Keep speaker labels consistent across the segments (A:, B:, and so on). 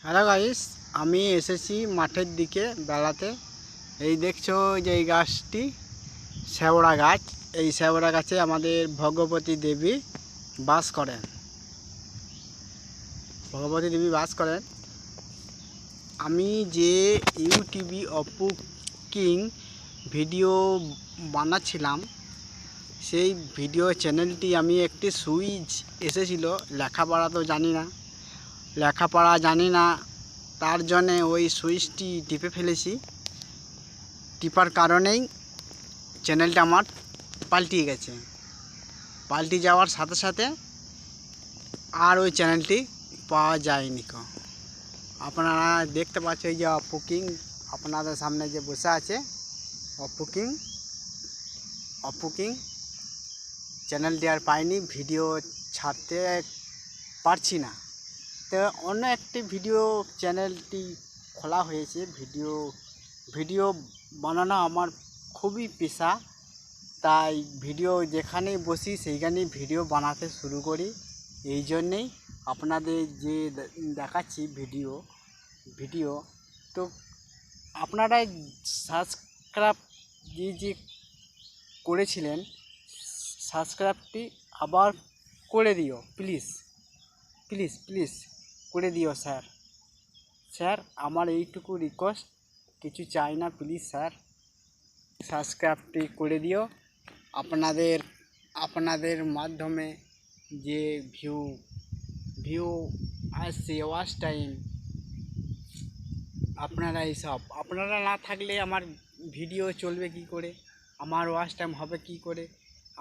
A: Hello guys, আমি এসেছি মাঠের দিকে বেড়াতে। এই দেখছো যে এই গাছটি শ্যাওড়া গাছ। এই শ্যাওড়া গাছে আমাদের ভগবতী দেবী বাস করেন। ভগবতী দেবী বাস করেন। আমি যে ইউটিউবে অপু কিং ভিডিও বানাচ্ছিলাম, সেই ভিডিও চ্যানেলটি আমি একটি সুইচ এসেছিল। লেখাপড়া জানি না, তার জন্যে ওই সুইচটি টিপে ফেলেছি। টিপার কারণেই চ্যানেলটা আমার পাল্টিয়ে গেছে। পাল্টে যাওয়ার সাথে সাথে আর ওই চ্যানেলটি পাওয়া যায়নি। আপনারা দেখতে পাচ্ছেন এই যে অপু কিং আপনাদের সামনে যে বসে আছে, অপু কিং চ্যানেলটি আর পাইনি, ভিডিও ছাড়তে পারছি না। তো অন্য একটি ভিডিও চ্যানেলটি খোলা হয়েছে। ভিডিও বানানো আমার খুবই পেশা, তাই ভিডিও যেখানেই বসি সেইখানেই ভিডিও বানাতে শুরু করি। এই জন্যেই আপনাদের যে দেখাচ্ছি ভিডিও তো আপনারা সাবস্ক্রাইব যে করেছিলেন, সাবস্ক্রাইবটি আবার করে দিও প্লিজ করে দিও স্যার। আমার এইটুকু রিকোয়েস্ট, কিছু চাই না, প্লিজ স্যার সাবস্ক্রাইবটি করে দিও। আপনাদের মাধ্যমে যে ভিউ আসছে, ওয়াচ টাইম, আপনারা না থাকলে আমার ভিডিও চলবে কি করে, আমার ওয়াচ টাইম হবে কি করে,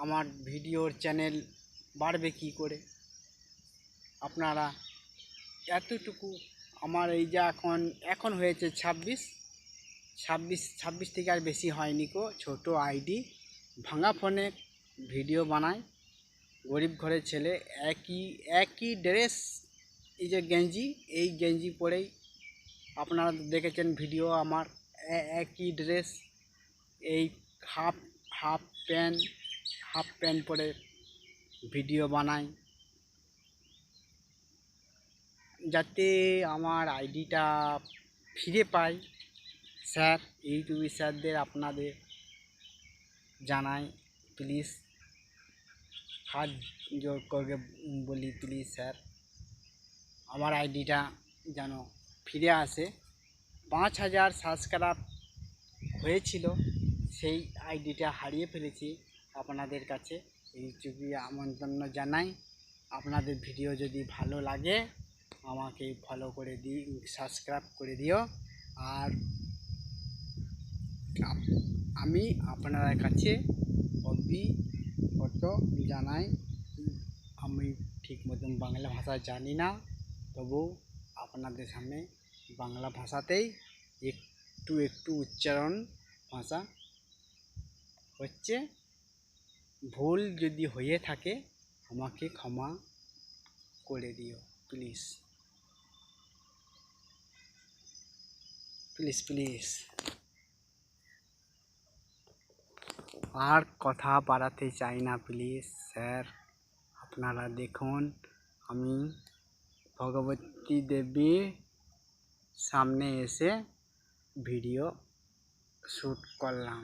A: আমার ভিডিওর চ্যানেল বাড়বে কি করে। আপনারা এতটুকু আমার এই যে এখন হয়েছে 26 থেকে আর বেশি হয়নি ছোট আইডি, ভাঙা ফোনে ভিডিও বানাই, গরিব ঘরের ছেলে। একই ড্রেস, এই যে এই গেঞ্জি পরেই আপনারা দেখেছেন ভিডিও আমার, একই ড্রেস, এই হাফ প্যান্ট পরে ভিডিও বানাই, যাতে আমার আইডিটা ফিরে পাই। স্যার, ইউটিউবে স্যারদের আপনাদের জানাই, প্লিজ হাত জোর করে বলি, প্লিজ স্যার আমার আইডিটা যেন ফিরে আসে। 5000 সাবস্ক্রাইব হয়েছিল, সেই আইডিটা হারিয়ে ফেলেছি। আপনাদের কাছে ইউটিউবে আমন্ত্রণ জানাই, আপনাদের ভিডিও যদি ভালো লাগে আমাকে ফলো করে সাবস্ক্রাইব করে দিও। আর আমি আপনাদের কাছে অভিজ্ঞতা জানাই, আমি ঠিক মতন বাংলা ভাষা জানি না, তবু আপনাদের সামনে বাংলা ভাষাতেই একটু উচ্চারণ ভাষা হচ্ছে। ভুল যদি হয়ে থাকে আমাকে ক্ষমা করে দিও প্লিজ। আর কথা বাড়াতে চাই না, প্লিজ স্যার আপনারা দেখুন, আমি ভগবতী দেবীর সামনে এসে ভিডিও শ্যুট করলাম।